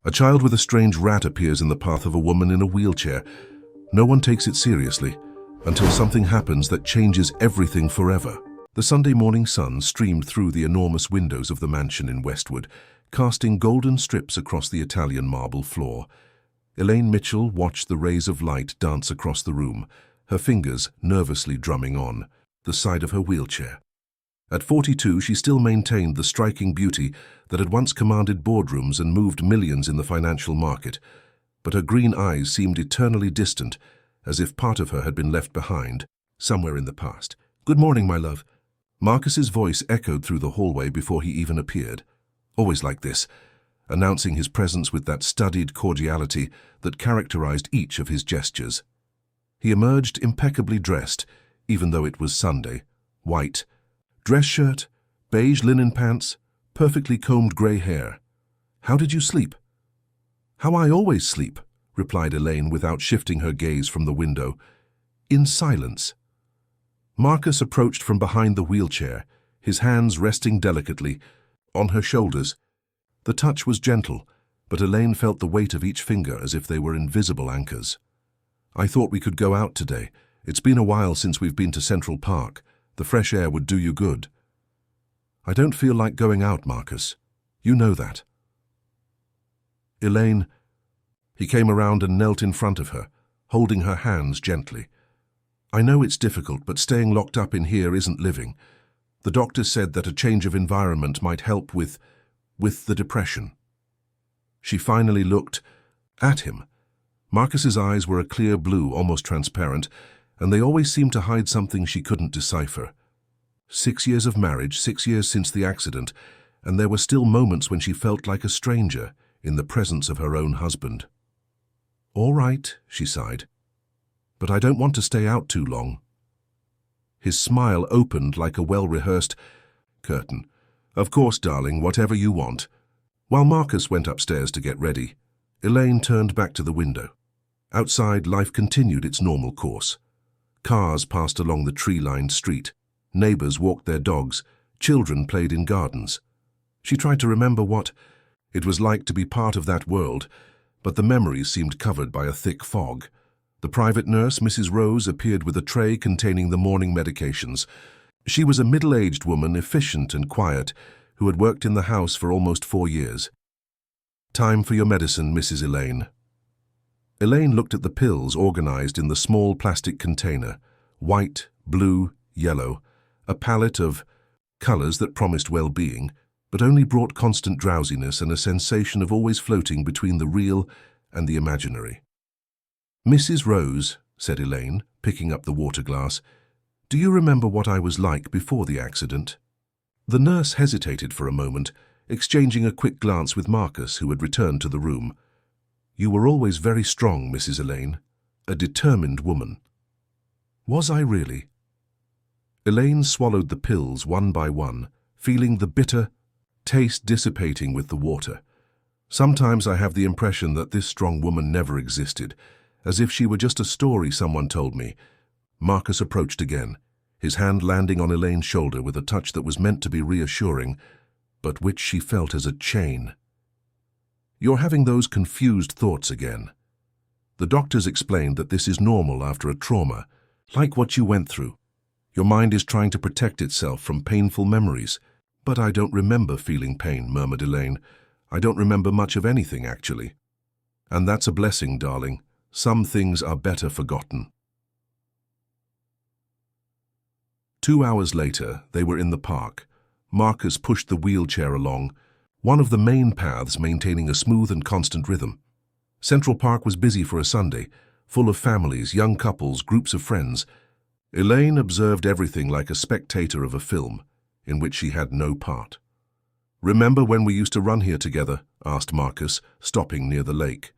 A child with a strange rat appears in the path of a woman in a wheelchair. No one takes it seriously until something happens that changes everything forever. The Sunday morning sun streamed through the enormous windows of the mansion in Westwood, casting golden strips across the Italian marble floor. Elaine Mitchell watched the rays of light dance across the room, her fingers nervously drumming on the side of her wheelchair. At 42, she still maintained the striking beauty that had once commanded boardrooms and moved millions in the financial market, but her green eyes seemed eternally distant, as if part of her had been left behind, somewhere in the past. "Good morning, my love." Marcus's voice echoed through the hallway before he even appeared. Always like this, announcing his presence with that studied cordiality that characterized each of his gestures. He emerged impeccably dressed, even though it was Sunday, white, dress shirt, beige linen pants, perfectly combed grey hair. "How did you sleep?" "How I always sleep," replied Elaine without shifting her gaze from the window. "In silence." Marcus approached from behind the wheelchair, his hands resting delicately on her shoulders. The touch was gentle, but Elaine felt the weight of each finger as if they were invisible anchors. "I thought we could go out today. It's been a while since we've been to Central Park. The fresh air would do you good." "I don't feel like going out, Marcus. You know that." "Elaine..." He came around and knelt in front of her, holding her hands gently. "I know it's difficult, but staying locked up in here isn't living. The doctor said that a change of environment might help with the depression." She finally looked at him. Marcus's eyes were a clear blue, almost transparent, and they always seemed to hide something she couldn't decipher. 6 years of marriage, 6 years since the accident, and there were still moments when she felt like a stranger in the presence of her own husband. "All right," she sighed, "but I don't want to stay out too long." His smile opened like a well-rehearsed curtain. "Of course, darling, whatever you want." While Marcus went upstairs to get ready, Elaine turned back to the window. Outside, life continued its normal course. Cars passed along the tree-lined street. Neighbors walked their dogs. Children played in gardens. She tried to remember what it was like to be part of that world, but the memories seemed covered by a thick fog. The private nurse, Mrs. Rose, appeared with a tray containing the morning medications. She was a middle-aged woman, efficient and quiet, who had worked in the house for almost 4 years. "Time for your medicine, Mrs. Elaine." Elaine looked at the pills organized in the small plastic container, white, blue, yellow, a palette of colors that promised well-being, but only brought constant drowsiness and a sensation of always floating between the real and the imaginary. "Mrs. Rose," said Elaine, picking up the water glass, "do you remember what I was like before the accident?" The nurse hesitated for a moment, exchanging a quick glance with Marcus, who had returned to the room. "You were always very strong, Mrs. Elaine, a determined woman." "Was I really?" Elaine swallowed the pills one by one, feeling the bitter taste dissipating with the water. "Sometimes I have the impression that this strong woman never existed, as if she were just a story someone told me." Marcus approached again, his hand landing on Elaine's shoulder with a touch that was meant to be reassuring, but which she felt as a chain. "You're having those confused thoughts again. The doctors explained that this is normal after a trauma, like what you went through. Your mind is trying to protect itself from painful memories." "But I don't remember feeling pain," murmured Elaine. "I don't remember much of anything, actually." "And that's a blessing, darling. Some things are better forgotten." 2 hours later, they were in the park. Marcus pushed the wheelchair along, one of the main paths maintaining a smooth and constant rhythm. Central Park was busy for a Sunday, full of families, young couples, groups of friends. Elaine observed everything like a spectator of a film, in which she had no part. "Remember when we used to run here together?" asked Marcus, stopping near the lake.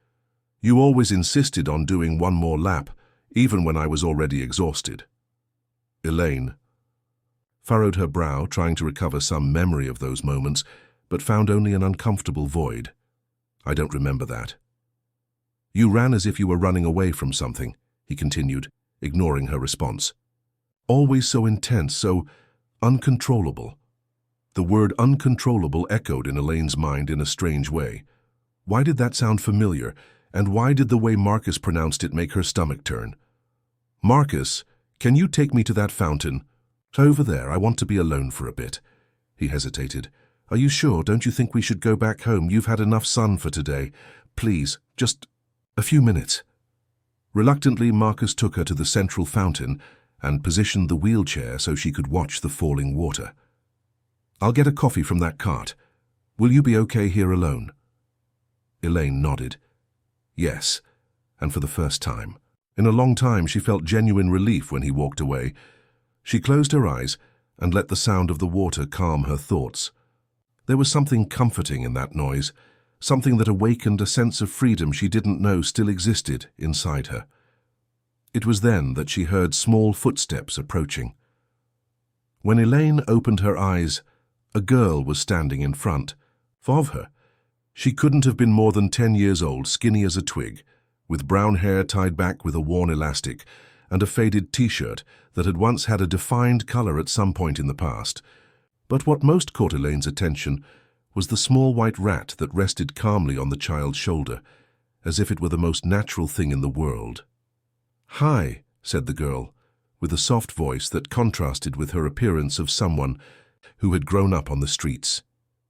"You always insisted on doing one more lap, even when I was already exhausted." Elaine furrowed her brow, trying to recover some memory of those moments, but found only an uncomfortable void. "I don't remember that." "You ran as if you were running away from something," he continued, ignoring her response. "Always so intense, so uncontrollable." The word uncontrollable echoed in Elaine's mind in a strange way. Why did that sound familiar, and why did the way Marcus pronounced it make her stomach turn? "Marcus, can you take me to that fountain?" "Over there, I want to be alone for a bit." He hesitated. "Are you sure? Don't you think we should go back home? You've had enough sun for today. Please, just a few minutes." Reluctantly, Marcus took her to the central fountain and positioned the wheelchair so she could watch the falling water. "I'll get a coffee from that cart. Will you be okay here alone?" Elaine nodded. Yes, and for the first time. In a long time, she felt genuine relief when he walked away. She closed her eyes and let the sound of the water calm her thoughts. There was something comforting in that noise, something that awakened a sense of freedom she didn't know still existed inside her. It was then that she heard small footsteps approaching. When Elaine opened her eyes, a girl was standing in front of her. She couldn't have been more than 10 years old, skinny as a twig, with brown hair tied back with a worn elastic, and a faded t-shirt that had once had a defined color at some point in the past. But what most caught Elaine's attention was the small white rat that rested calmly on the child's shoulder, as if it were the most natural thing in the world. "Hi," said the girl, with a soft voice that contrasted with her appearance of someone who had grown up on the streets.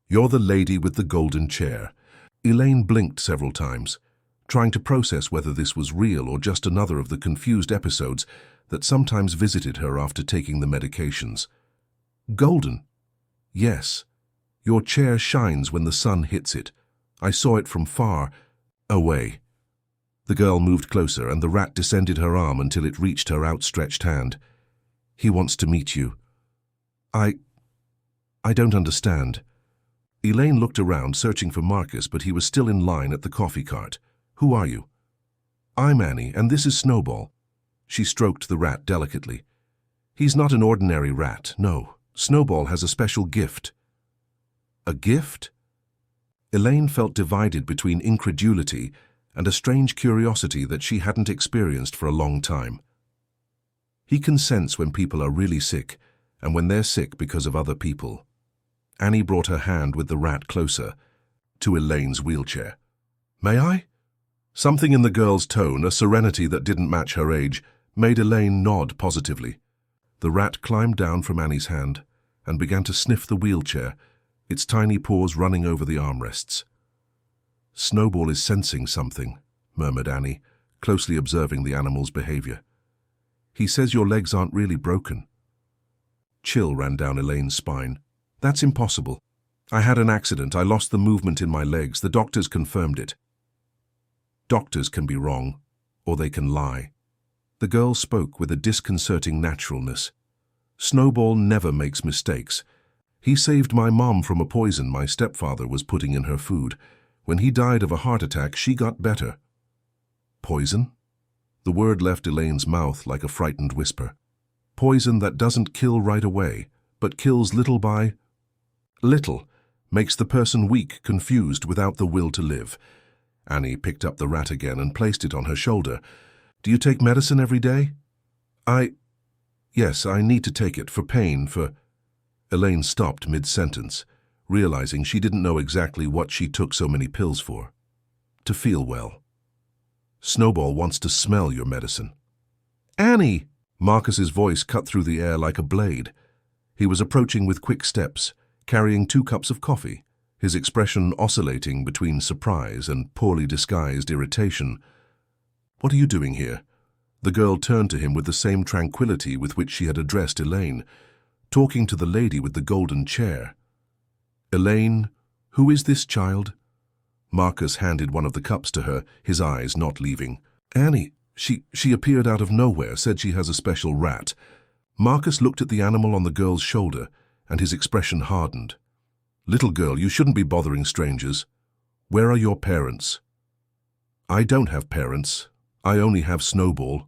"You're the lady with the golden chair." Elaine blinked several times, trying to process whether this was real or just another of the confused episodes that sometimes visited her after taking the medications. "Golden? Yes. Your chair shines when the sun hits it. I saw it from far away." The girl moved closer, and the rat descended her arm until it reached her outstretched hand. "He wants to meet you." I don't understand." Elaine looked around, searching for Marcus, but he was still in line at the coffee cart. "Who are you?" "I'm Annie, and this is Snowball." She stroked the rat delicately. "He's not an ordinary rat, no. Snowball has a special gift." "A gift?" Elaine felt divided between incredulity and a strange curiosity that she hadn't experienced for a long time. "He can sense when people are really sick, and when they're sick because of other people." Annie brought her hand with the rat closer to Elaine's wheelchair. "May I?" Something in the girl's tone, a serenity that didn't match her age, made Elaine nod positively. The rat climbed down from Annie's hand and began to sniff the wheelchair, its tiny paws running over the armrests. "Snowball is sensing something," murmured Annie, closely observing the animal's behavior. "He says your legs aren't really broken." Chill ran down Elaine's spine. "That's impossible. I had an accident. I lost the movement in my legs. The doctors confirmed it." "Doctors can be wrong, or they can lie." The girl spoke with a disconcerting naturalness. "Snowball never makes mistakes. He saved my mom from a poison my stepfather was putting in her food. When he died of a heart attack, she got better." "Poison?" The word left Elaine's mouth like a frightened whisper. "Poison that doesn't kill right away, but kills little by little, makes the person weak, confused, without the will to live." Annie picked up the rat again and placed it on her shoulder. "Do you take medicine every day?" Yes, I need to take it for pain, for—" Elaine stopped mid-sentence, realizing she didn't know exactly what she took so many pills for. "To feel well." "Snowball wants to smell your medicine." "Annie!" Marcus's voice cut through the air like a blade. He was approaching with quick steps, carrying 2 cups of coffee, his expression oscillating between surprise and poorly disguised irritation. "What are you doing here?" The girl turned to him with the same tranquility with which she had addressed Elaine. "Talking to the lady with the golden chair." "Elaine, who is this child?" Marcus handed one of the cups to her, his eyes not leaving. "Annie, she appeared out of nowhere, said she has a special rat." Marcus looked at the animal on the girl's shoulder, and his expression hardened. "Little girl, you shouldn't be bothering strangers. Where are your parents?" "I don't have parents. I only have Snowball."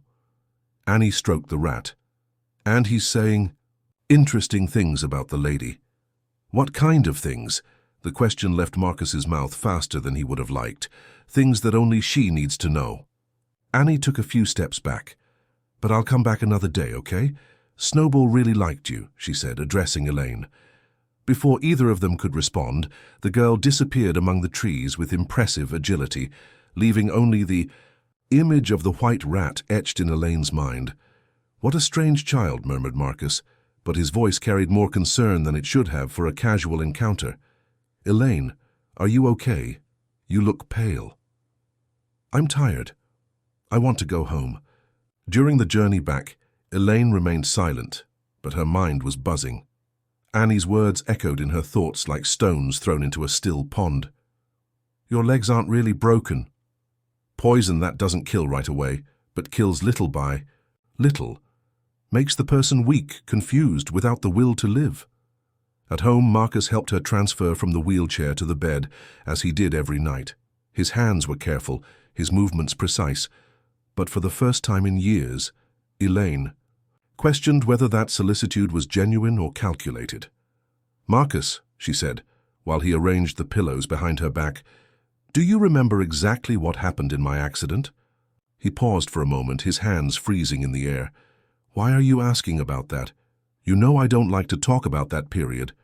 Annie stroked the rat. "And he's saying interesting things about the lady." "What kind of things?" The question left Marcus's mouth faster than he would have liked. "Things that only she needs to know." Annie took a few steps back. "But I'll come back another day, okay? Snowball really liked you," she said, addressing Elaine. Before either of them could respond, the girl disappeared among the trees with impressive agility, leaving only the image of the white rat etched in Elaine's mind. "What a strange child," murmured Marcus, but his voice carried more concern than it should have for a casual encounter. "Elaine, are you okay? You look pale." "I'm tired. I want to go home." During the journey back, Elaine remained silent, but her mind was buzzing. Annie's words echoed in her thoughts like stones thrown into a still pond. "Your legs aren't really broken. Poison that doesn't kill right away, but kills little by little. Makes the person weak, confused, without the will to live." At home, Marcus helped her transfer from the wheelchair to the bed, as he did every night. His hands were careful, his movements precise, but for the first time in years, Elaine questioned whether that solicitude was genuine or calculated. "Marcus," she said, while he arranged the pillows behind her back, "do you remember exactly what happened in my accident?" He paused for a moment, his hands freezing in the air. "Why are you asking about that? You know I don't like to talk about that period."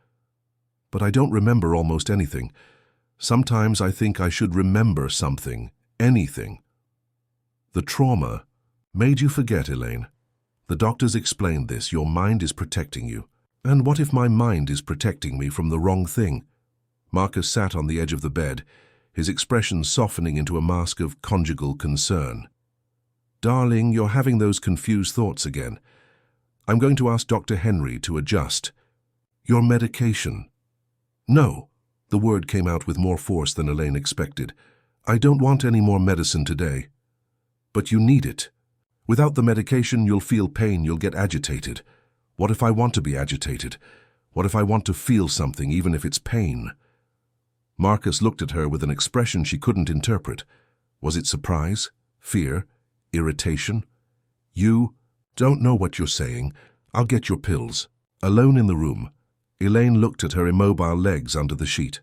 "But I don't remember almost anything. Sometimes I think I should remember something, anything." "The trauma made you forget, Elaine. The doctors explained this. Your mind is protecting you. And what if my mind is protecting me from the wrong thing?" Marcus sat on the edge of the bed, his expression softening into a mask of conjugal concern. "Darling, you're having those confused thoughts again. I'm going to ask Dr. Henry to adjust your medication." "No." The word came out with more force than Elaine expected. "I don't want any more medicine today." "But you need it. Without the medication, you'll feel pain, you'll get agitated. What if I want to be agitated? What if I want to feel something, even if it's pain?" Marcus looked at her with an expression she couldn't interpret. Was it surprise? Fear? Irritation? "You don't know what you're saying. I'll get your pills." Alone in the room, Elaine looked at her immobile legs under the sheet.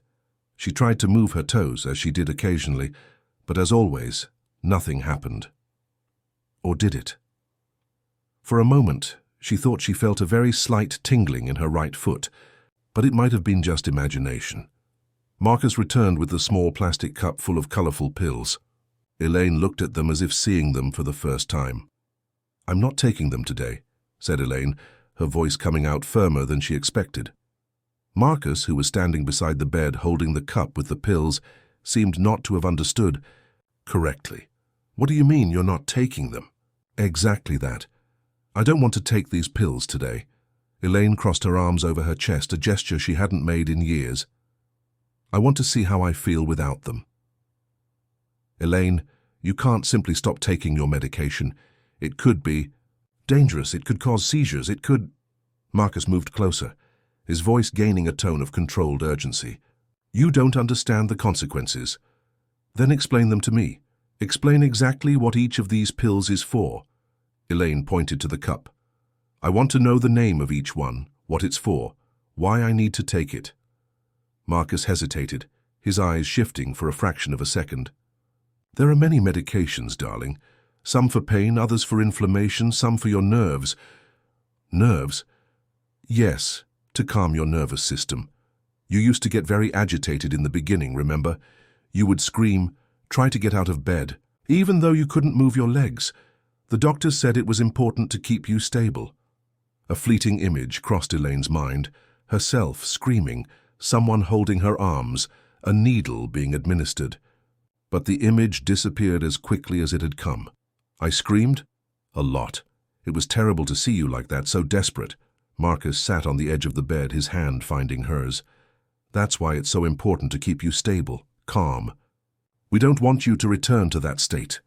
She tried to move her toes, as she did occasionally, but as always, nothing happened. Or did it? For a moment, she thought she felt a very slight tingling in her right foot, but it might have been just imagination. Marcus returned with the small plastic cup full of colorful pills. Elaine looked at them as if seeing them for the first time. "I'm not taking them today," said Elaine, her voice coming out firmer than she expected. Marcus, who was standing beside the bed holding the cup with the pills, seemed not to have understood correctly. "What do you mean you're not taking them?" "Exactly that. I don't want to take these pills today." Elaine crossed her arms over her chest, a gesture she hadn't made in years. "I want to see how I feel without them." "Elaine, you can't simply stop taking your medication. It could be dangerous. It could cause seizures. It could—" Marcus moved closer, his voice gaining a tone of controlled urgency. "You don't understand the consequences. Then explain them to me. Explain exactly what each of these pills is for." Elaine pointed to the cup. "I want to know the name of each one, what it's for, why I need to take it." Marcus hesitated, his eyes shifting for a fraction of a second. "There are many medications, darling. Some for pain, others for inflammation, some for your nerves." "Nerves?" "Yes, to calm your nervous system. You used to get very agitated in the beginning, remember? You would scream, try to get out of bed, even though you couldn't move your legs. The doctors said it was important to keep you stable." A fleeting image crossed Elaine's mind, herself screaming, someone holding her arms, a needle being administered. But the image disappeared as quickly as it had come. "I screamed? A lot. It was terrible to see you like that, so desperate." Marcus sat on the edge of the bed, his hand finding hers. "That's why it's so important to keep you stable, calm. We don't want you to return to that state."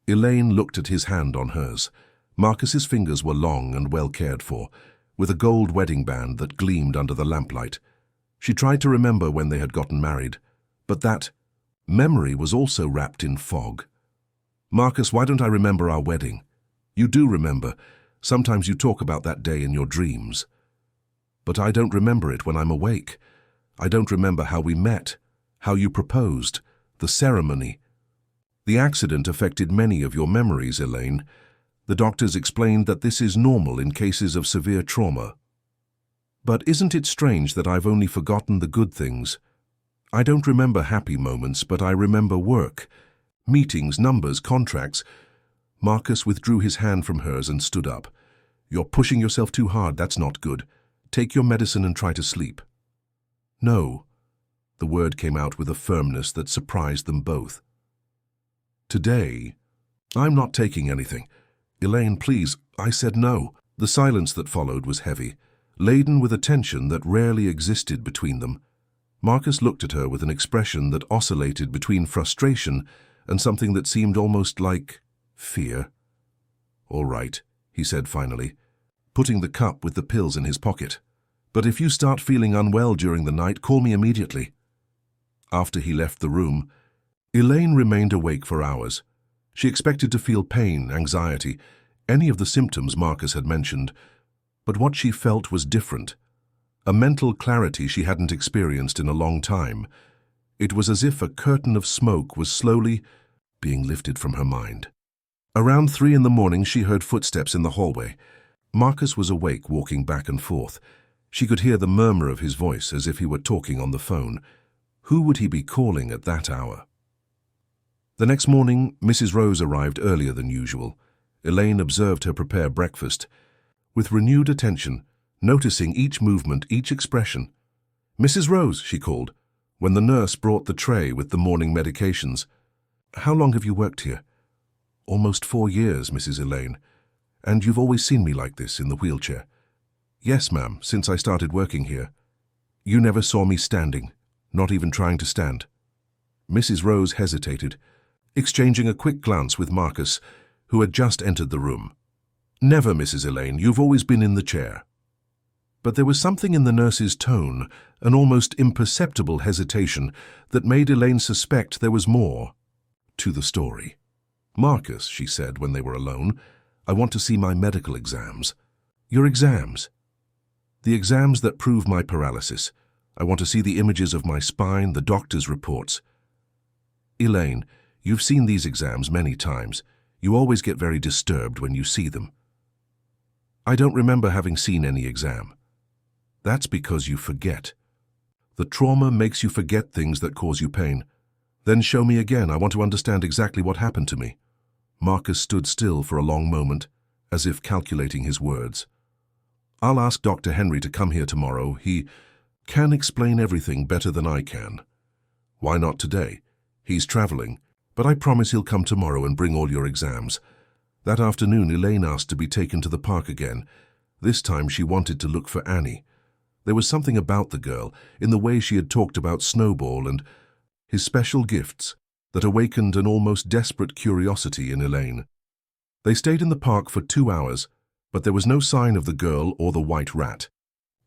Elaine looked at his hand on hers. Marcus's fingers were long and well cared for, with a gold wedding band that gleamed under the lamplight. She tried to remember when they had gotten married, but that memory was also wrapped in fog. "Marcus, why don't I remember our wedding?" "You do remember. Sometimes you talk about that day in your dreams." "But I don't remember it when I'm awake. I don't remember how we met, how you proposed, the ceremony." "The accident affected many of your memories, Elaine. The doctors explained that this is normal in cases of severe trauma." But isn't it strange that I've only forgotten the good things? I don't remember happy moments, but I remember work. Meetings, numbers, contracts. Marcus withdrew his hand from hers and stood up. You're pushing yourself too hard, that's not good. Take your medicine and try to sleep. No. The word came out with a firmness that surprised them both. Today, I'm not taking anything. Elaine, please, I said no. The silence that followed was heavy, laden with a tension that rarely existed between them. Marcus looked at her with an expression that oscillated between frustration and something that seemed almost like fear. All right, he said finally, putting the cup with the pills in his pocket. But if you start feeling unwell during the night, call me immediately. After he left the room, Elaine remained awake for hours. She expected to feel pain, anxiety, any of the symptoms Marcus had mentioned, but what she felt was different. A mental clarity she hadn't experienced in a long time. It was as if a curtain of smoke was slowly being lifted from her mind. Around 3 in the morning, she heard footsteps in the hallway. Marcus was awake, walking back and forth. She could hear the murmur of his voice as if he were talking on the phone. Who would he be calling at that hour? The next morning, Mrs. Rose arrived earlier than usual. Elaine observed her prepare breakfast with renewed attention, noticing each movement, each expression. "Mrs. Rose," she called, when the nurse brought the tray with the morning medications. "How long have you worked here?" "Almost 4 years, Mrs. Elaine. And you've always seen me like this, in the wheelchair?" "Yes, ma'am, since I started working here." "You never saw me standing, not even trying to stand?" Mrs. Rose hesitated, exchanging a quick glance with Marcus, who had just entered the room. "Never, Mrs. Elaine, you've always been in the chair." But there was something in the nurse's tone, an almost imperceptible hesitation, that made Elaine suspect there was more to the story. "Marcus," she said when they were alone, "I want to see my medical exams." "Your exams?" "The exams that prove my paralysis. I want to see the images of my spine, the doctor's reports." "Elaine, you've seen these exams many times. You always get very disturbed when you see them." "I don't remember having seen any exam." "That's because you forget. The trauma makes you forget things that cause you pain. Then show me again. I want to understand exactly what happened to me." Marcus stood still for a long moment, as if calculating his words. "I'll ask Dr. Henry to come here tomorrow. He can explain everything better than I can." "Why not today? He's traveling, but I promise he'll come tomorrow and bring all your exams." That afternoon, Elaine asked to be taken to the park again. This time she wanted to look for Annie. There was something about the girl, in the way she had talked about Snowball and his special gifts, that awakened an almost desperate curiosity in Elaine. They stayed in the park for 2 hours, but there was no sign of the girl or the white rat.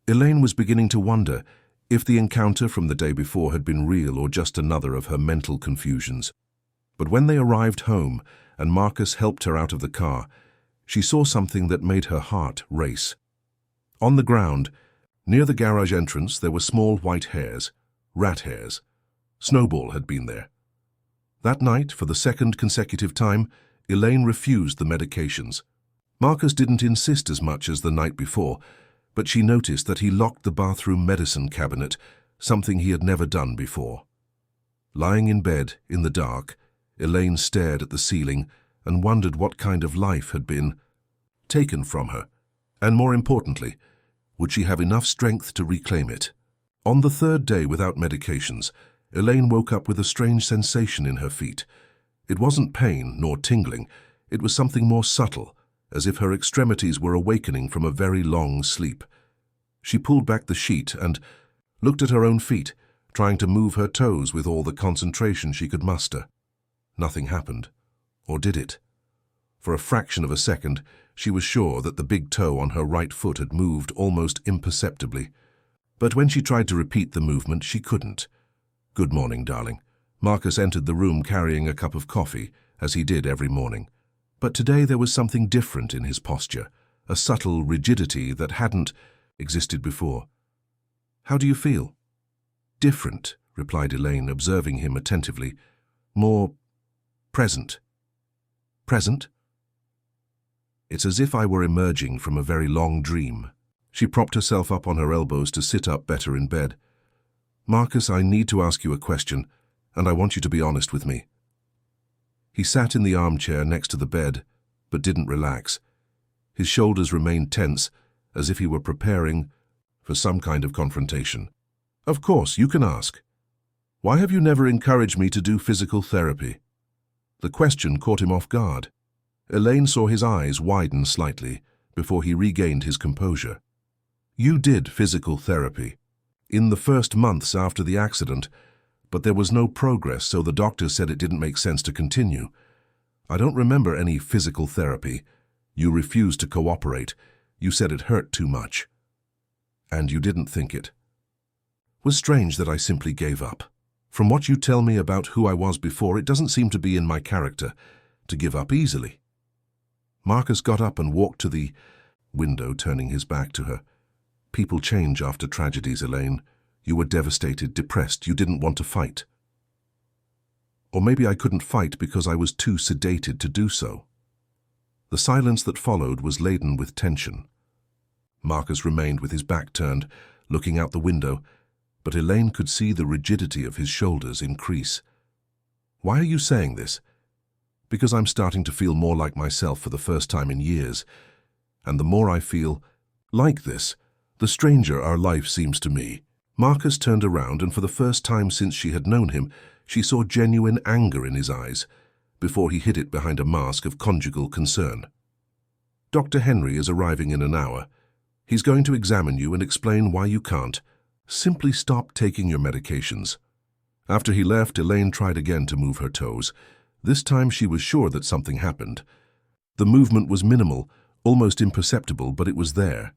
Elaine was beginning to wonder if the encounter from the day before had been real or just another of her mental confusions. But when they arrived home and Marcus helped her out of the car, she saw something that made her heart race. On the ground, near the garage entrance, there were small white hairs, rat hairs. Snowball had been there. That night, for the second consecutive time, Elaine refused the medications. Marcus didn't insist as much as the night before, but she noticed that he locked the bathroom medicine cabinet, something he had never done before. Lying in bed, in the dark, Elaine stared at the ceiling and wondered what kind of life had been taken from her, and more importantly, would she have enough strength to reclaim it? On the 3rd day without medications, Elaine woke up with a strange sensation in her feet. It wasn't pain nor tingling, it was something more subtle, as if her extremities were awakening from a very long sleep. She pulled back the sheet and looked at her own feet, trying to move her toes with all the concentration she could muster. Nothing happened. Or did it? For a fraction of a second, she was sure that the big toe on her right foot had moved almost imperceptibly. But when she tried to repeat the movement, she couldn't. "Good morning, darling." Marcus entered the room carrying a cup of coffee, as he did every morning. But today there was something different in his posture, a subtle rigidity that hadn't existed before. "How do you feel?" "Different," replied Elaine, observing him attentively. "More present." "Present?" "It's as if I were emerging from a very long dream." She propped herself up on her elbows to sit up better in bed. "Marcus, I need to ask you a question, and I want you to be honest with me." He sat in the armchair next to the bed, but didn't relax. His shoulders remained tense, as if he were preparing for some kind of confrontation. "Of course, you can ask. Why have you never encouraged me to do physical therapy?" The question caught him off guard. Elaine saw his eyes widen slightly before he regained his composure. "You did physical therapy in the first months after the accident, but there was no progress, so the doctor said it didn't make sense to continue. I don't remember any physical therapy. You refused to cooperate. You said it hurt too much. And you didn't think it was strange that I simply gave up. From what you tell me about who I was before, it doesn't seem to be in my character to give up easily." Marcus got up and walked to the window, turning his back to her. "People change after tragedies, Elaine. You were devastated, depressed. You didn't want to fight. Or maybe I couldn't fight because I was too sedated to do so." The silence that followed was laden with tension. Marcus remained with his back turned, looking out the window, but Elaine could see the rigidity of his shoulders increase. "Why are you saying this?" "Because I'm starting to feel more like myself for the first time in years. And the more I feel like this, the stranger our life seems to me." Marcus turned around, and for the first time since she had known him, she saw genuine anger in his eyes, before he hid it behind a mask of conjugal concern. "Dr. Henry is arriving in an hour. He's going to examine you and explain why you can't. Simply stop taking your medications." After he left, Elaine tried again to move her toes. This time she was sure that something happened. The movement was minimal, almost imperceptible, but it was there.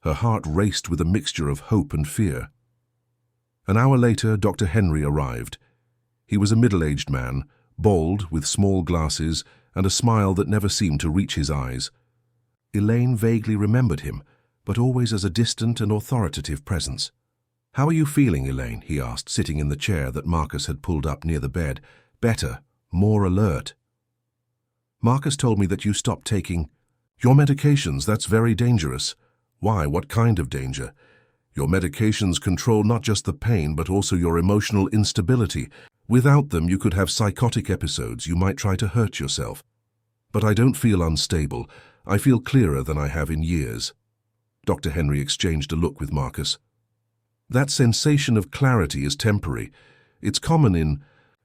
Her heart raced with a mixture of hope and fear. An hour later, Dr. Henry arrived. He was a middle-aged man, bald, with small glasses, and a smile that never seemed to reach his eyes. Elaine vaguely remembered him, but always as a distant and authoritative presence. "How are you feeling, Elaine?" he asked, sitting in the chair that Marcus had pulled up near the bed. "Better, more alert." "Marcus told me that you stopped taking your medications. That's very dangerous." "Why? What kind of danger?" "Your medications control not just the pain, but also your emotional instability. Without them, you could have psychotic episodes. You might try to hurt yourself." "But I don't feel unstable. I feel clearer than I have in years." Dr. Henry exchanged a look with Marcus. "That sensation of clarity is temporary. It's common in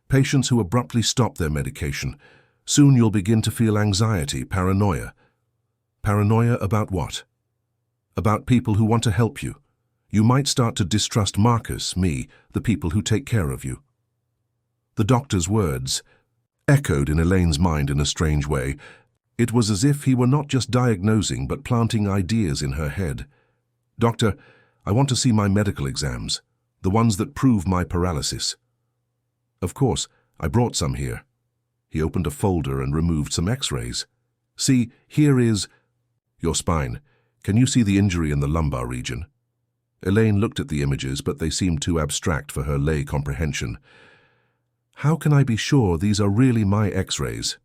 patients who abruptly stop their medication. Soon you'll begin to feel anxiety, paranoia." "Paranoia about what?" "About people who want to help you. You might start to distrust Marcus, me, the people who take care of you." The doctor's words echoed in Elaine's mind in a strange way. It was as if he were not just diagnosing, but planting ideas in her head. "Doctor, I want to see my medical exams, the ones that prove my paralysis." "Of course, I brought some here." He opened a folder and removed some x-rays. "See, here is your spine. Can you see the injury in the lumbar region?" Elaine looked at the images, but they seemed too abstract for her lay comprehension. "How can I be sure these are really my x-rays?"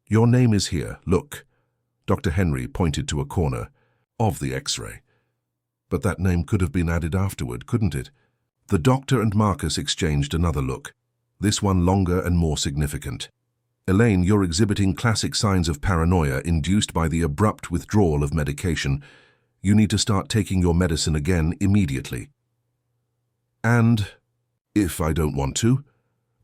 "Your name is here, look." Dr. Henry pointed to a corner of the x-ray. "But that name could have been added afterward, couldn't it?" The doctor and Marcus exchanged another look, this one longer and more significant. "Elaine, you're exhibiting classic signs of paranoia induced by the abrupt withdrawal of medication. You need to start taking your medicine again immediately." "And if I don't want to,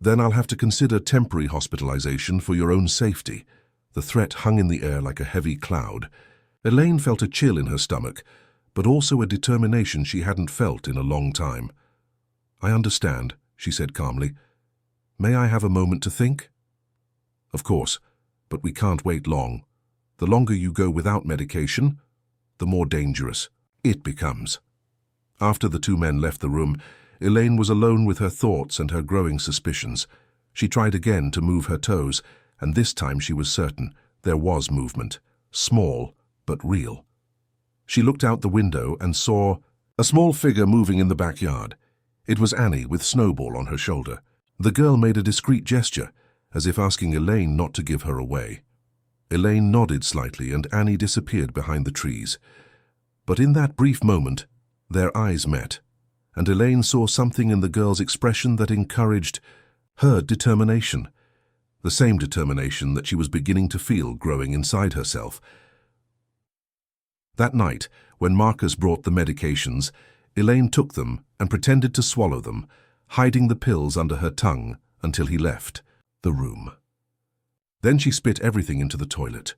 then I'll have to consider temporary hospitalization for your own safety." The threat hung in the air like a heavy cloud. Elaine felt a chill in her stomach, but also a determination she hadn't felt in a long time. "I understand," she said calmly. "May I have a moment to think?" "Of course, but we can't wait long. The longer you go without medication, the more dangerous it becomes." After the two men left the room, Elaine was alone with her thoughts and her growing suspicions. She tried again to move her toes, and this time she was certain there was movement, small but real. She looked out the window and saw a small figure moving in the backyard. It was Annie with Snowball on her shoulder. The girl made a discreet gesture, as if asking Elaine not to give her away. Elaine nodded slightly, and Annie disappeared behind the trees. But in that brief moment, their eyes met, and Elaine saw something in the girl's expression that encouraged her determination, the same determination that she was beginning to feel growing inside herself. That night, when Marcus brought the medications, Elaine took them and pretended to swallow them, hiding the pills under her tongue until he left the room. Then she spit everything into the toilet.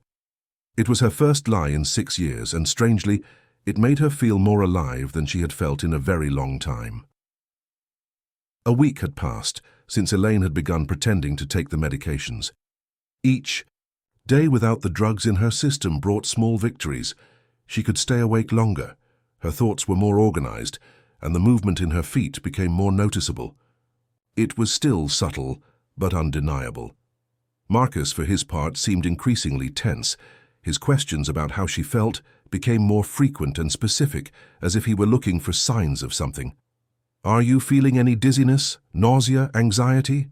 It was her first lie in 6 years, and strangely, it made her feel more alive than she had felt in a very long time. A week had passed since Elaine had begun pretending to take the medications. Each day without the drugs in her system brought small victories. She could stay awake longer, her thoughts were more organized, and the movement in her feet became more noticeable. It was still subtle, but undeniable. Marcus, for his part, seemed increasingly tense. His questions about how she felt became more frequent and specific, as if he were looking for signs of something. "Are you feeling any dizziness, nausea, anxiety?"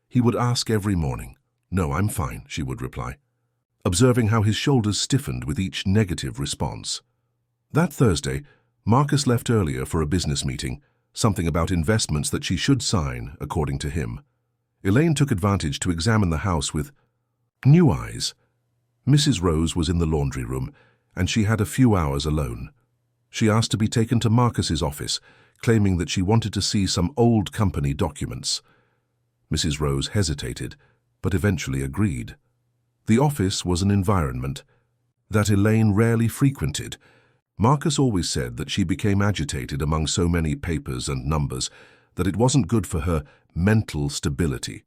he would ask every morning. "No, I'm fine," she would reply, observing how his shoulders stiffened with each negative response. That Thursday, Marcus left earlier for a business meeting, something about investments that she should sign, according to him. Elaine took advantage to examine the house with new eyes. Mrs. Rose was in the laundry room, and she had a few hours alone. She asked to be taken to Marcus's office, claiming that she wanted to see some old company documents. Mrs. Rose hesitated, but eventually agreed. The office was an environment that Elaine rarely frequented. Marcus always said that she became agitated among so many papers and numbers, that it wasn't good for her mental stability.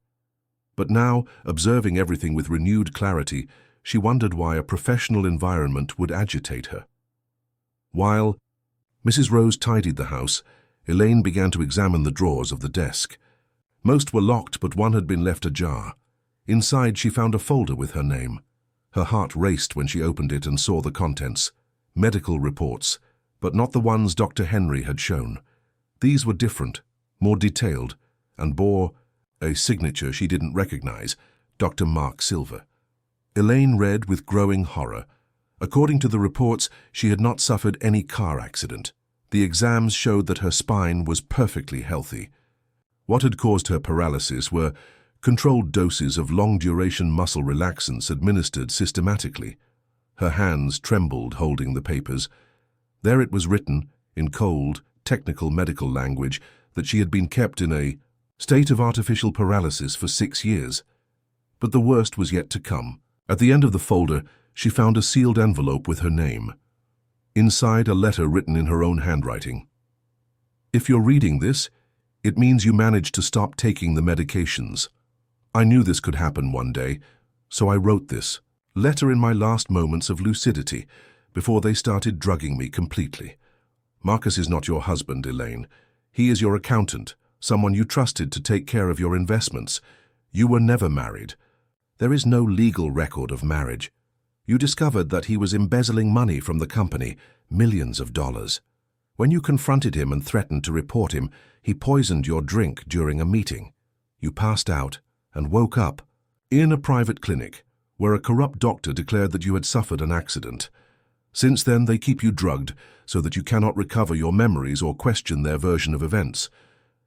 But now, observing everything with renewed clarity, she wondered why a professional environment would agitate her. While Mrs. Rose tidied the house, Elaine began to examine the drawers of the desk. Most were locked, but one had been left ajar. Inside, she found a folder with her name. Her heart raced when she opened it and saw the contents. Medical reports, but not the ones Dr. Henry had shown. These were different, more detailed, and bore a signature she didn't recognize, Dr. Mark Silver. Elaine read with growing horror. According to the reports, she had not suffered any car accident. The exams showed that her spine was perfectly healthy. What had caused her paralysis were controlled doses of long-duration muscle relaxants administered systematically. Her hands trembled holding the papers. There it was written, in cold, technical medical language, that she had been kept in a state of artificial paralysis for 6 years. But the worst was yet to come. At the end of the folder, she found a sealed envelope with her name. Inside, a letter written in her own handwriting. "If you're reading this, it means you managed to stop taking the medications. I knew this could happen one day, so I wrote this letter in my last moments of lucidity, before they started drugging me completely. Marcus is not your husband, Elaine. He is your accountant, someone you trusted to take care of your investments. You were never married. There is no legal record of marriage. You discovered that he was embezzling money from the company, millions of dollars. When you confronted him and threatened to report him, he poisoned your drink during a meeting. You passed out and woke up in a private clinic, where a corrupt doctor declared that you had suffered an accident. Since then, they keep you drugged so that you cannot recover your memories or question their version of events.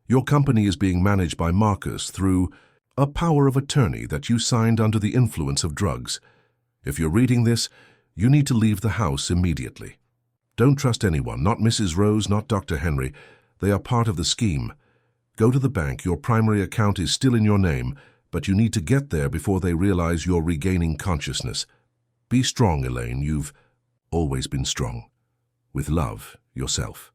Your company is being managed by Marcus through a power of attorney that you signed under the influence of drugs. If you're reading this, you need to leave the house immediately. Don't trust anyone, not Mrs. Rose, not Dr. Henry. They are part of the scheme. Go to the bank. Your primary account is still in your name, but you need to get there before they realize you're regaining consciousness. Be strong, Elaine. You've always been strong. With love, yourself."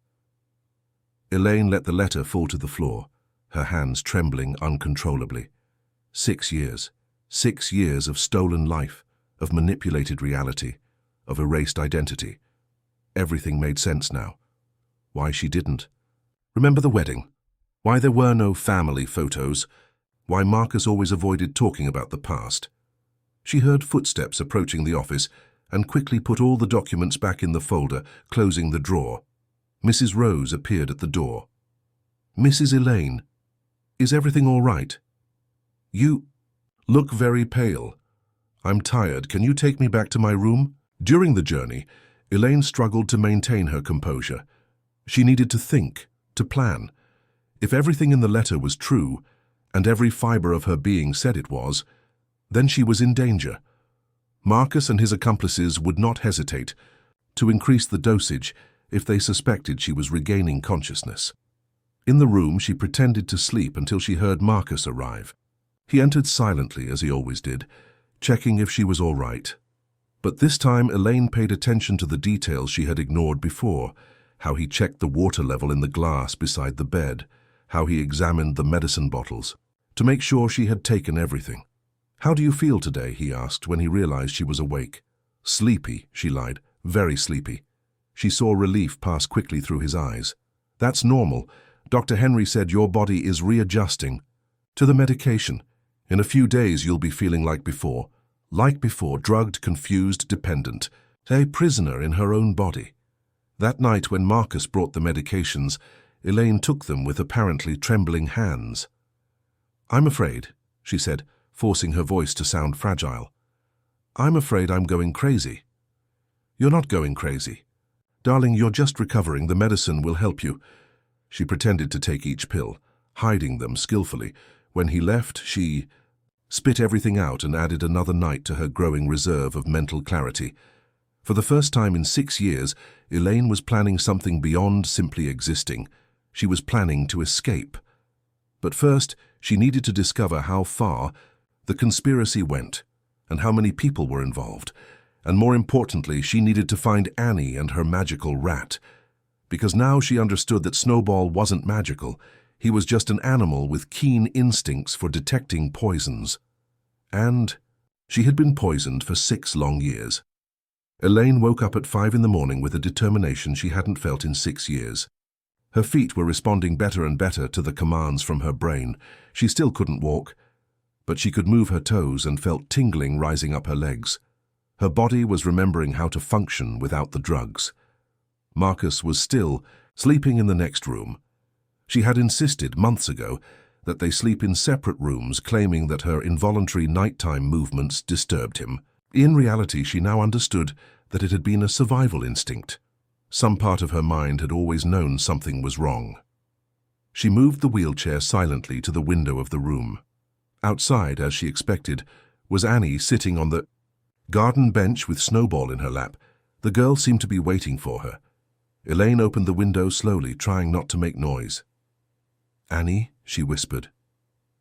Elaine let the letter fall to the floor, her hands trembling uncontrollably. 6 years. 6 years of stolen life, of manipulated reality, of erased identity. Everything made sense now. Why she didn't. Remember the wedding? Why there were no family photos? Why Marcus always avoided talking about the past? She heard footsteps approaching the office and quickly put all the documents back in the folder, closing the drawer. Mrs. Rose appeared at the door. "Mrs. Elaine, is everything all right? You look very pale. I'm tired. Can you take me back to my room?" During the journey, Elaine struggled to maintain her composure. She needed to think, to plan. If everything in the letter was true, and every fiber of her being said it was, then she was in danger. Marcus and his accomplices would not hesitate to increase the dosage if they suspected she was regaining consciousness. In the room, she pretended to sleep until she heard Marcus arrive. He entered silently, as he always did, checking if she was all right. But this time, Elaine paid attention to the details she had ignored before, how he checked the water level in the glass beside the bed, how he examined the medicine bottles, to make sure she had taken everything. "How do you feel today?" he asked when he realized she was awake. "Sleepy," she lied, "very sleepy." She saw relief pass quickly through his eyes. "That's normal. Dr. Henry said your body is readjusting to the medication. In a few days you'll be feeling like before, drugged, confused, dependent, a prisoner in her own body." That night when Marcus brought the medications, Elaine took them with apparently trembling hands. "I'm afraid," she said, forcing her voice to sound fragile. "I'm afraid I'm going crazy." "You're not going crazy. Darling, you're just recovering. The medicine will help you." She pretended to take each pill, hiding them skillfully. When he left, she spit everything out and added another night to her growing reserve of mental clarity. For the first time in 6 years, Elaine was planning something beyond simply existing. She was planning to escape. But first, she needed to discover how far the conspiracy went and how many people were involved. And more importantly, she needed to find Annie and her magical rat. Because now she understood that Snowball wasn't magical. He was just an animal with keen instincts for detecting poisons. And she had been poisoned for 6 long years. Elaine woke up at 5 in the morning with a determination she hadn't felt in 6 years. Her feet were responding better and better to the commands from her brain. She still couldn't walk, but she could move her toes and felt tingling rising up her legs. Her body was remembering how to function without the drugs. Marcus was still sleeping in the next room. She had insisted months ago that they sleep in separate rooms, claiming that her involuntary nighttime movements disturbed him. In reality, she now understood that it had been a survival instinct. Some part of her mind had always known something was wrong. She moved the wheelchair silently to the window of the room. Outside, as she expected, was Annie sitting on the garden bench with Snowball in her lap. The girl seemed to be waiting for her. Elaine opened the window slowly, trying not to make noise. "Annie," she whispered.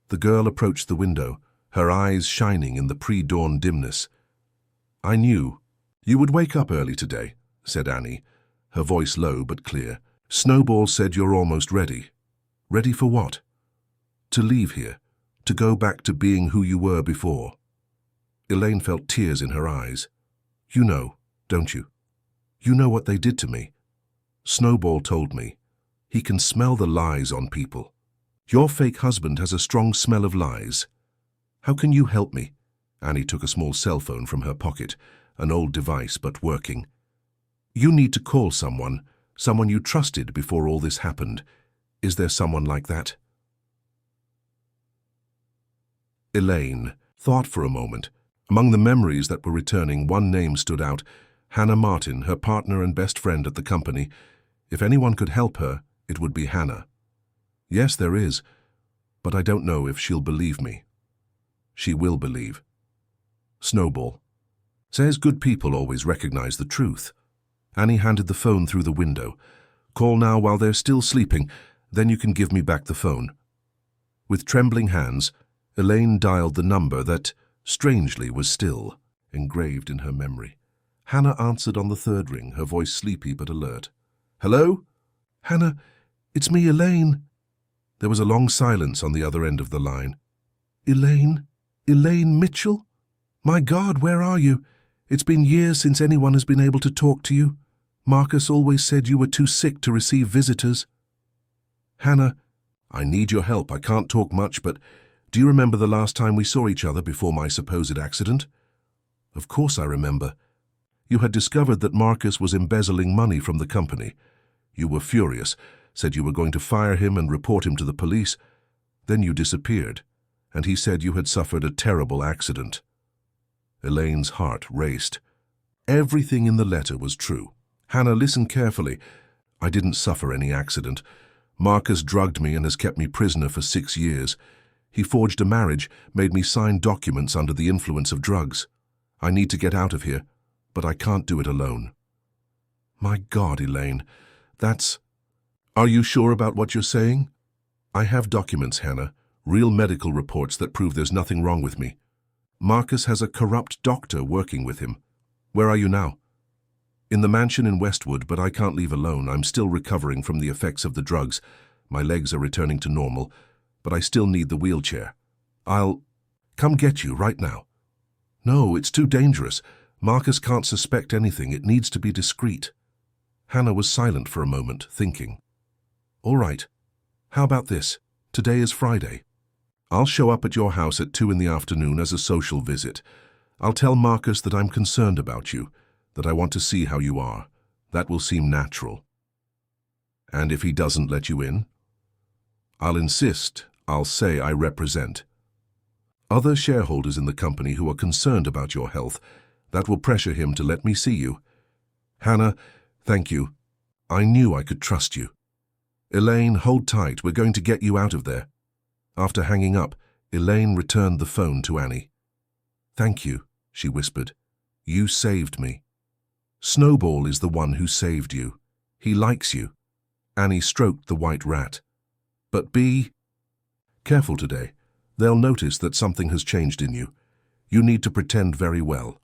The girl approached the window, her eyes shining in the pre-dawn dimness. "I knew you would wake up early today," said Annie, her voice low but clear. "Snowball said you're almost ready." "Ready for what?" "To leave here, to go back to being who you were before." Elaine felt tears in her eyes. "You know, don't you? You know what they did to me. Snowball told me. He can smell the lies on people. Your fake husband has a strong smell of lies. How can you help me?" Annie took a small cell phone from her pocket, an old device but working. "You need to call someone you trusted before all this happened. Is there someone like that?" Elaine thought for a moment. Among the memories that were returning, one name stood out: Hannah Martin, her partner and best friend at the company. If anyone could help her, it would be Hannah. "Yes, there is, but I don't know if she'll believe me." "She will believe." Snowball says good people always recognize the truth. Annie handed the phone through the window. "Call now while they're still sleeping, then you can give me back the phone." With trembling hands, Elaine dialed the number that, strangely, was still engraved in her memory. Hannah answered on the 3rd ring, her voice sleepy but alert. "Hello?" "Hannah, it's me, Elaine." There was a long silence on the other end of the line. "Elaine? Elaine Mitchell? My God, where are you? It's been years since anyone has been able to talk to you. Marcus always said you were too sick to receive visitors." "Hannah, I need your help. I can't talk much, but do you remember the last time we saw each other before my supposed accident?" "Of course I remember. You had discovered that Marcus was embezzling money from the company. You were furious, said you were going to fire him and report him to the police. Then you disappeared, and he said you had suffered a terrible accident." Elaine's heart raced. Everything in the letter was true. Hannah, listen carefully. I didn't suffer any accident. Marcus drugged me and has kept me prisoner for 6 years. He forged a marriage, made me sign documents under the influence of drugs. I need to get out of here, but I can't do it alone. My God, Elaine, that's... Are you sure about what you're saying? I have documents, Hannah, real medical reports that prove there's nothing wrong with me. Marcus has a corrupt doctor working with him. Where are you now? In the mansion in Westwood, but I can't leave alone. I'm still recovering from the effects of the drugs. My legs are returning to normal, but I still need the wheelchair. I'll come get you right now. No, it's too dangerous. Marcus can't suspect anything. It needs to be discreet. Hannah was silent for a moment, thinking. All right. How about this? Today is Friday. I'll show up at your house at 2 in the afternoon as a social visit. I'll tell Marcus that I'm concerned about you, that I want to see how you are. That will seem natural. And if he doesn't let you in? I'll insist. I'll say I represent other shareholders in the company who are concerned about your health. That will pressure him to let me see you. Hannah, thank you. I knew I could trust you. Elaine, hold tight. We're going to get you out of there. After hanging up, Elaine returned the phone to Annie. Thank you, she whispered. You saved me. Snowball is the one who saved you. He likes you. Annie stroked the white rat. But be careful today. They'll notice that something has changed in you. You need to pretend very well.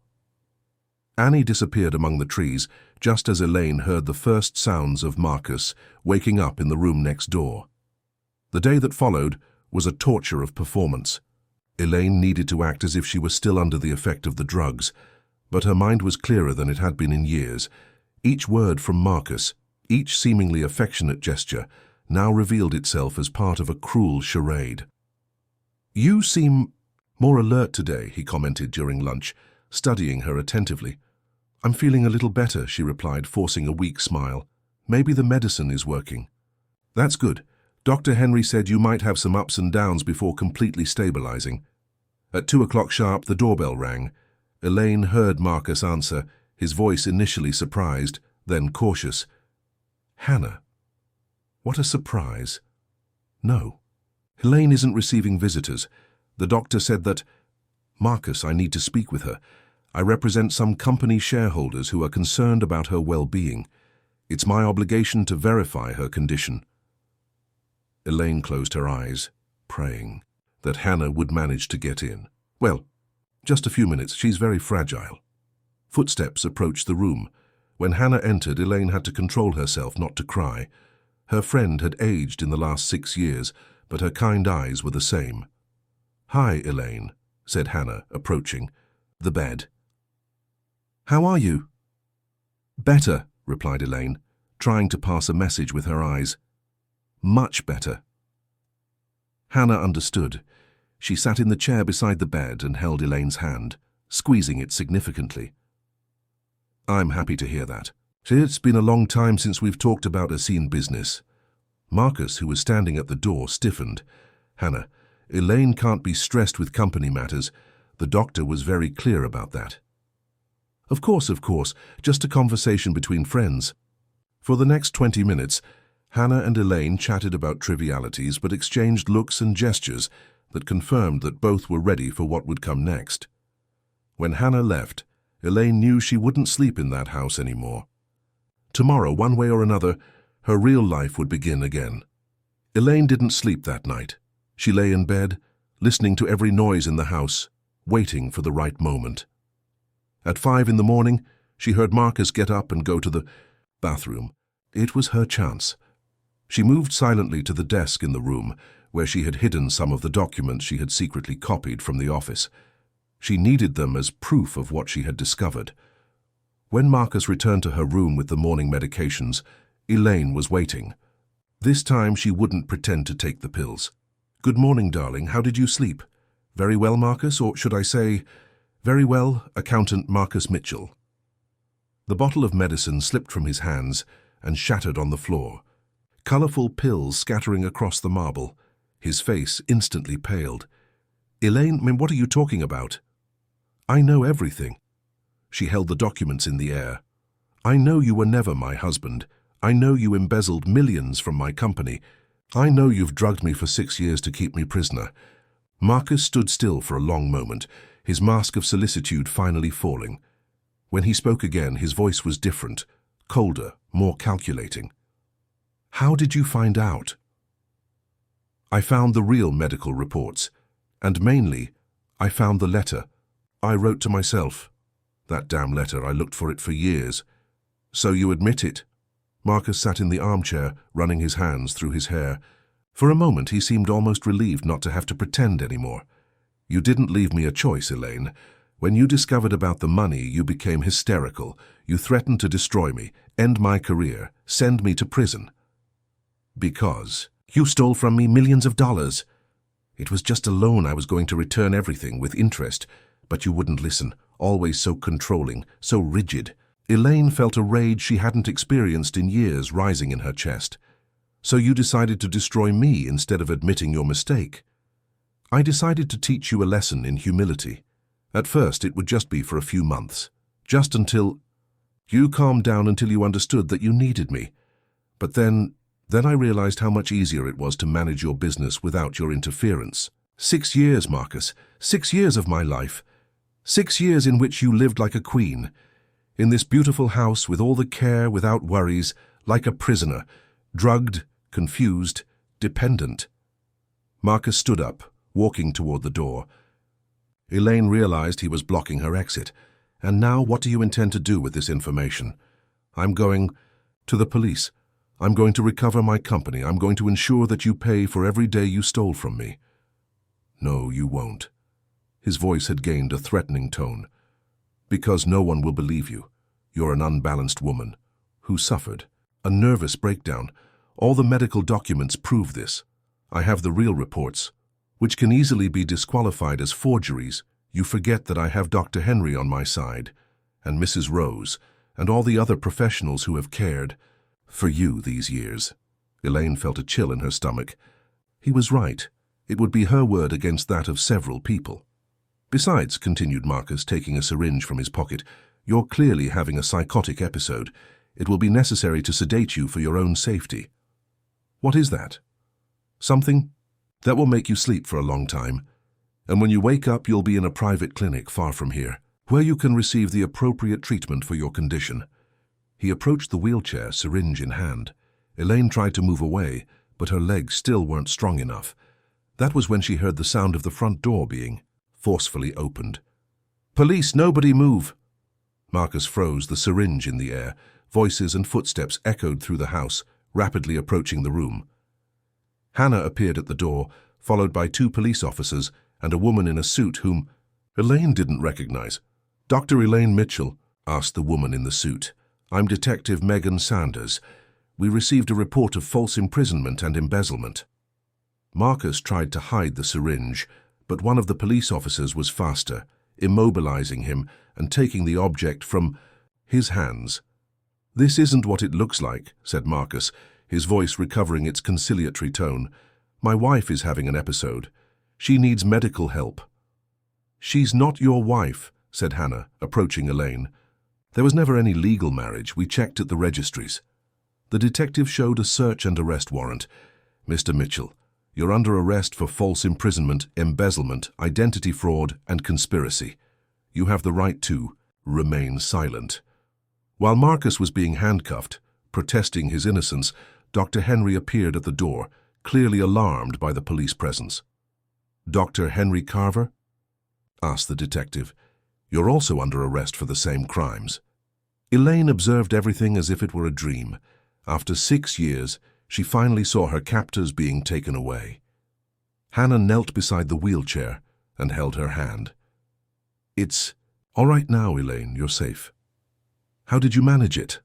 Annie disappeared among the trees just as Elaine heard the first sounds of Marcus waking up in the room next door. The day that followed was a torture of performance. Elaine needed to act as if she was still under the effect of the drugs, but her mind was clearer than it had been in years. Each word from Marcus, each seemingly affectionate gesture, now revealed itself as part of a cruel charade. You seem more alert today, he commented during lunch, studying her attentively. I'm feeling a little better, she replied, forcing a weak smile. Maybe the medicine is working. That's good. Dr. Henry said you might have some ups and downs before completely stabilizing. At 2 o'clock sharp, the doorbell rang. Elaine heard Marcus answer, his voice initially surprised, then cautious. Hannah. What a surprise. No. Elaine isn't receiving visitors. The doctor said that... Marcus, I need to speak with her. I represent some company shareholders who are concerned about her well-being. It's my obligation to verify her condition. Elaine closed her eyes, praying that Hannah would manage to get in. Well, just a few minutes. She's very fragile. Footsteps approached the room. When Hannah entered, Elaine had to control herself not to cry. Her friend had aged in the last 6 years, but her kind eyes were the same. Hi, Elaine, said Hannah, approaching the bed. How are you? Better, replied Elaine, trying to pass a message with her eyes. Much better. Hannah understood. She sat in the chair beside the bed and held Elaine's hand, squeezing it significantly. I'm happy to hear that. It's been a long time since we've talked about a scene business. Marcus, who was standing at the door, stiffened. Hannah, Elaine can't be stressed with company matters. The doctor was very clear about that. Of course, just a conversation between friends. For the next 20 minutes, Hannah and Elaine chatted about trivialities but exchanged looks and gestures that confirmed that both were ready for what would come next. When Hannah left, Elaine knew she wouldn't sleep in that house anymore. Tomorrow, one way or another, her real life would begin again. Elaine didn't sleep that night. She lay in bed, listening to every noise in the house, waiting for the right moment. At 5 in the morning, she heard Marcus get up and go to the bathroom. It was her chance. She moved silently to the desk in the room, where she had hidden some of the documents she had secretly copied from the office. She needed them as proof of what she had discovered. When Marcus returned to her room with the morning medications, Elaine was waiting. This time she wouldn't pretend to take the pills. Good morning, darling. How did you sleep? Very well, Marcus, or should I say, very well, Accountant Marcus Mitchell. The bottle of medicine slipped from his hands and shattered on the floor. Colorful pills scattering across the marble. His face instantly paled. Elaine, what are you talking about? I know everything. She held the documents in the air. I know you were never my husband. I know you embezzled millions from my company. I know you've drugged me for 6 years to keep me prisoner." Marcus stood still for a long moment, his mask of solicitude finally falling. When he spoke again, his voice was different, colder, more calculating. "How did you find out?" "I found the real medical reports, and mainly, I found the letter. I wrote to myself. That damn letter, I looked for it for years." "So you admit it?" Marcus sat in the armchair, running his hands through his hair. For a moment he seemed almost relieved not to have to pretend anymore. "You didn't leave me a choice, Elaine. When you discovered about the money, you became hysterical. You threatened to destroy me, end my career, send me to prison." "Because you stole from me millions of dollars. It was just a loan. I was going to return everything with interest, but you wouldn't listen, always so controlling, so rigid." Elaine felt a rage she hadn't experienced in years rising in her chest. "So you decided to destroy me instead of admitting your mistake?" "I decided to teach you a lesson in humility. At first it would just be for a few months, just until you calmed down until you understood that you needed me. But then I realized how much easier it was to manage your business without your interference. 6 years, Marcus, 6 years of my life. 6 years in which you lived like a queen, in this beautiful house with all the care, without worries, like a prisoner, drugged, confused, dependent." Marcus stood up, walking toward the door. Elaine realized he was blocking her exit. "And now what do you intend to do with this information?" "I'm going to the police. I'm going to recover my company. I'm going to ensure that you pay for every day you stole from me." "No, you won't." His voice had gained a threatening tone. "Because no one will believe you. You're an unbalanced woman who suffered a nervous breakdown. All the medical documents prove this. I have the real reports, which can easily be disqualified as forgeries. You forget that I have Dr. Henry on my side, and Mrs. Rose, and all the other professionals who have cared for you these years." Elaine felt a chill in her stomach. He was right. It would be her word against that of several people. "Besides," continued Marcus, taking a syringe from his pocket, "you're clearly having a psychotic episode. It will be necessary to sedate you for your own safety." "What is that?" "Something that will make you sleep for a long time. And when you wake up, you'll be in a private clinic far from here, where you can receive the appropriate treatment for your condition." He approached the wheelchair, syringe in hand. Elaine tried to move away, but her legs still weren't strong enough. That was when she heard the sound of the front door being forcefully opened. "Police, nobody move!" Marcus froze, the syringe in the air. Voices and footsteps echoed through the house, rapidly approaching the room. Hannah appeared at the door, followed by 2 police officers and a woman in a suit whom Elaine didn't recognize. "Dr. Elaine Mitchell?" asked the woman in the suit. "I'm Detective Megan Sanders. We received a report of false imprisonment and embezzlement." Marcus tried to hide the syringe, but one of the police officers was faster, immobilizing him and taking the object from his hands. "This isn't what it looks like," said Marcus, his voice recovering its conciliatory tone. "My wife is having an episode. She needs medical help." "She's not your wife," said Hannah, approaching Elaine. "There was never any legal marriage. We checked at the registries." The detective showed a search and arrest warrant. "Mr. Mitchell, you're under arrest for false imprisonment, embezzlement, identity fraud, and conspiracy. You have the right to remain silent." While Marcus was being handcuffed, protesting his innocence, Dr. Henry appeared at the door, clearly alarmed by the police presence. "Dr. Henry Carver?" asked the detective. "You're also under arrest for the same crimes." Elaine observed everything as if it were a dream. After 6 years, she finally saw her captors being taken away. Hannah knelt beside the wheelchair and held her hand. "It's all right now, Elaine, you're safe. How did you manage it?"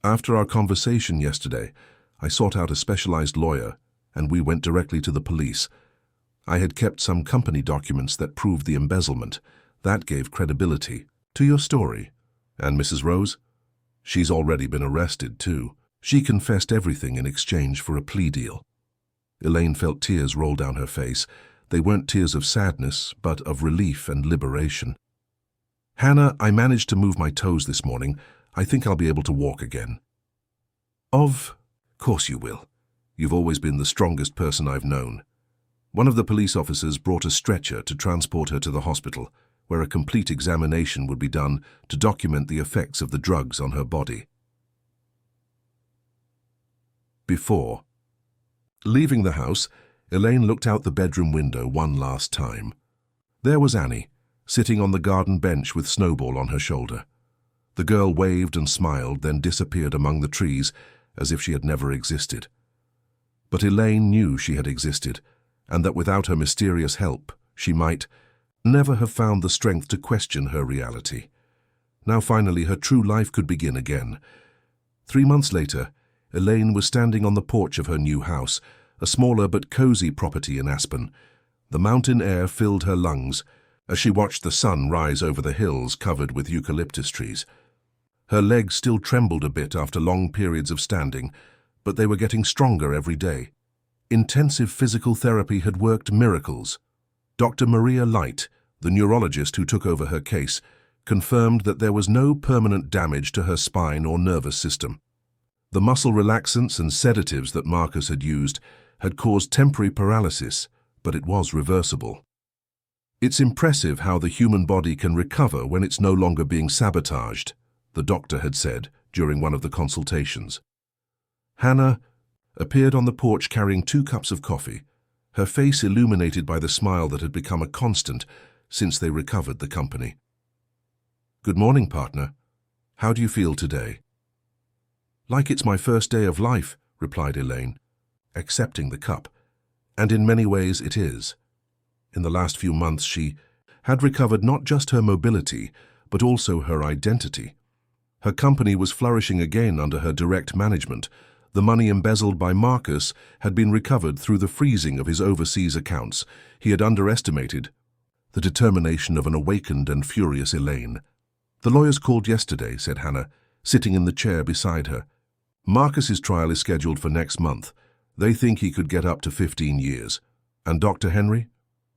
"After our conversation yesterday, I sought out a specialized lawyer, and we went directly to the police. I had kept some company documents that proved the embezzlement. That gave credibility to your story. And Mrs. Rose? She's already been arrested, too. She confessed everything in exchange for a plea deal." Elaine felt tears roll down her face. They weren't tears of sadness, but of relief and liberation. "Hannah, I managed to move my toes this morning. I think I'll be able to walk again." "Of course you will. You've always been the strongest person I've known." One of the police officers brought a stretcher to transport her to the hospital, where a complete examination would be done to document the effects of the drugs on her body. Before. Leaving the house, Elaine looked out the bedroom window one last time. There was Annie, sitting on the garden bench with Snowball on her shoulder. The girl waved and smiled, then disappeared among the trees as if she had never existed. But Elaine knew she had existed, and that without her mysterious help, she might never have found the strength to question her reality. Now finally her true life could begin again. 3 months later, Elaine was standing on the porch of her new house, a smaller but cozy property in Aspen. The mountain air filled her lungs as she watched the sun rise over the hills covered with eucalyptus trees. Her legs still trembled a bit after long periods of standing, but they were getting stronger every day. Intensive physical therapy had worked miracles. Dr. Maria Light, the neurologist who took over her case, confirmed that there was no permanent damage to her spine or nervous system. The muscle relaxants and sedatives that Marcus had used had caused temporary paralysis, but it was reversible. "It's impressive how the human body can recover when it's no longer being sabotaged," the doctor had said during one of the consultations. Hannah appeared on the porch carrying 2 cups of coffee, her face illuminated by the smile that had become a constant since they recovered the company. "Good morning, partner. How do you feel today?" "Like it's my first day of life," replied Elaine, accepting the cup. And in many ways it is. In the last few months she had recovered not just her mobility, but also her identity. Her company was flourishing again under her direct management. The money embezzled by Marcus had been recovered through the freezing of his overseas accounts. He had underestimated the determination of an awakened and furious Elaine. "The lawyers called yesterday," said Hannah, sitting in the chair beside her. "Marcus's trial is scheduled for next month. They think he could get up to 15 years. And Dr. Henry?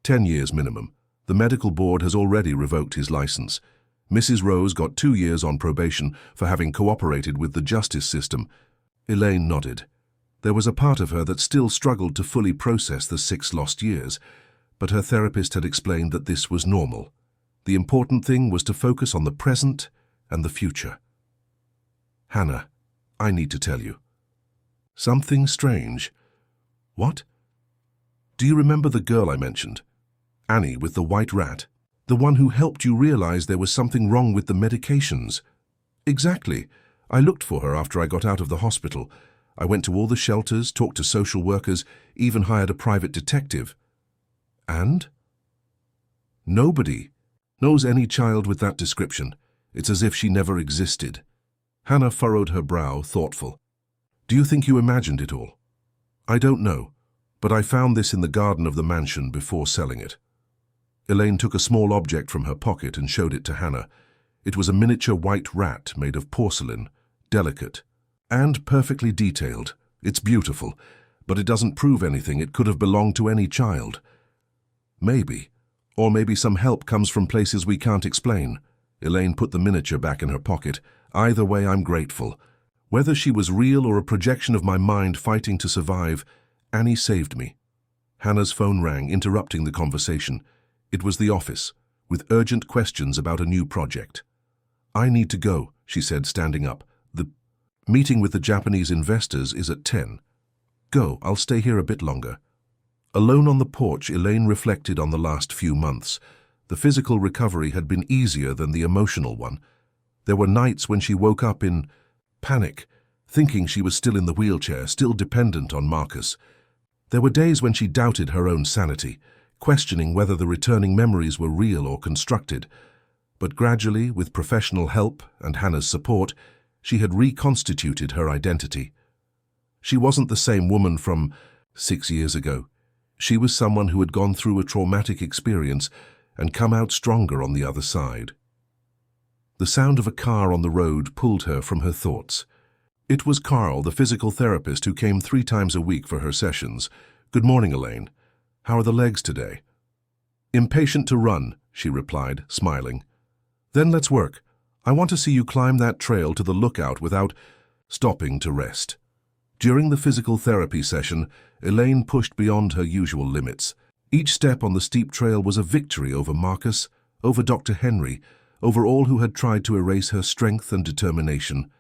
10 years minimum. The medical board has already revoked his license. Mrs. Rose got 2 years on probation for having cooperated with the justice system." Elaine nodded. There was a part of her that still struggled to fully process the 6 lost years, but her therapist had explained that this was normal. The important thing was to focus on the present and the future. "Hannah, I need to tell you. Something strange." "What?" "Do you remember the girl I mentioned? Annie with the white rat? The one who helped you realize there was something wrong with the medications?" "Exactly. I looked for her after I got out of the hospital. I went to all the shelters, talked to social workers, even hired a private detective." "And?" "Nobody knows any child with that description. It's as if she never existed." Hannah furrowed her brow, thoughtful. "Do you think you imagined it all?" "I don't know, but I found this in the garden of the mansion before selling it." Elaine took a small object from her pocket and showed it to Hannah. It was a miniature white rat made of porcelain, delicate, and perfectly detailed. "It's beautiful, but it doesn't prove anything. It could have belonged to any child." "Maybe. Or maybe some help comes from places we can't explain." Elaine put the miniature back in her pocket. "Either way, I'm grateful. Whether she was real or a projection of my mind fighting to survive, Annie saved me." Hannah's phone rang, interrupting the conversation. It was the office, with urgent questions about a new project. "I need to go," she said, standing up. "The meeting with the Japanese investors is at 10. "Go, I'll stay here a bit longer." Alone on the porch, Elaine reflected on the last few months. The physical recovery had been easier than the emotional one. There were nights when she woke up in panic, thinking she was still in the wheelchair, still dependent on Marcus. There were days when she doubted her own sanity, questioning whether the returning memories were real or constructed. But gradually, with professional help and Hannah's support, she had reconstituted her identity. She wasn't the same woman from 6 years ago. She was someone who had gone through a traumatic experience and come out stronger on the other side. The sound of a car on the road pulled her from her thoughts. It was Carl, the physical therapist who came 3 times a week for her sessions. "Good morning, Elaine. How are the legs today?" "Impatient to run," she replied, smiling. "Then let's work. I want to see you climb that trail to the lookout without stopping to rest." During the physical therapy session, Elaine pushed beyond her usual limits. Each step on the steep trail was a victory over Marcus, over Dr. Henry, over all who had tried to erase her strength and determination.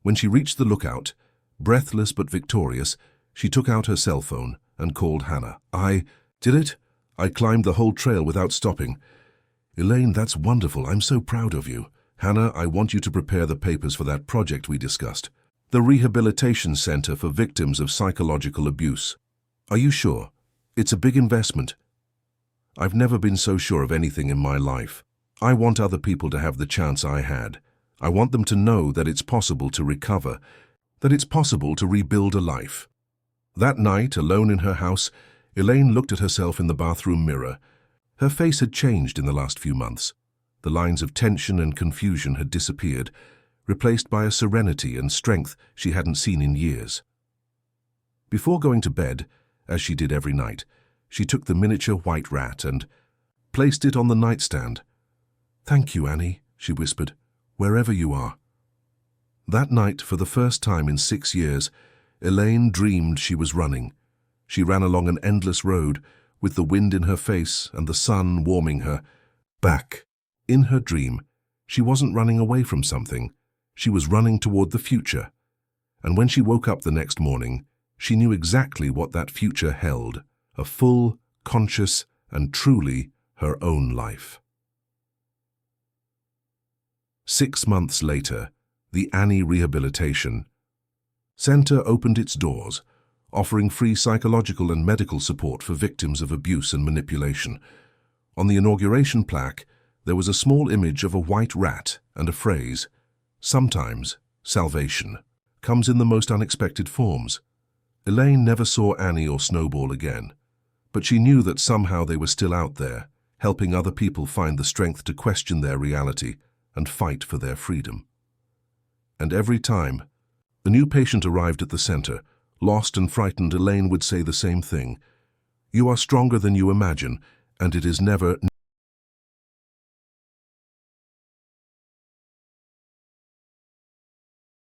When she reached the lookout, breathless but victorious, she took out her cell phone and called Hannah. "I did it. I climbed the whole trail without stopping." "Elaine, that's wonderful. I'm so proud of you." "Hannah, I want you to prepare the papers for that project we discussed. The Rehabilitation Center for Victims of Psychological Abuse. Are you sure? It's a big investment." "I've never been so sure of anything in my life. I want other people to have the chance I had. I want them to know that it's possible to recover, that it's possible to rebuild a life." That night, alone in her house, Elaine looked at herself in the bathroom mirror. Her face had changed in the last few months. The lines of tension and confusion had disappeared, replaced by a serenity and strength she hadn't seen in years. Before going to bed, as she did every night, she took the miniature white rat and placed it on the nightstand. "Thank you, Annie," she whispered, "wherever you are." That night, for the first time in 6 years, Elaine dreamed she was running. She ran along an endless road, with the wind in her face and the sun warming her back. In her dream, she wasn't running away from something. She was running toward the future. And when she woke up the next morning, she knew exactly what that future held: a full, conscious, and truly her own life. 6 months later, the Annie Rehabilitation Center opened its doors, offering free psychological and medical support for victims of abuse and manipulation. On the inauguration plaque, there was a small image of a white rat and a phrase, "Sometimes salvation comes in the most unexpected forms." Elaine never saw Annie or Snowball again, but she knew that somehow they were still out there, helping other people find the strength to question their reality and fight for their freedom. And every time a new patient arrived at the center, lost and frightened, Elaine would say the same thing: "You are stronger than you imagine, and it is never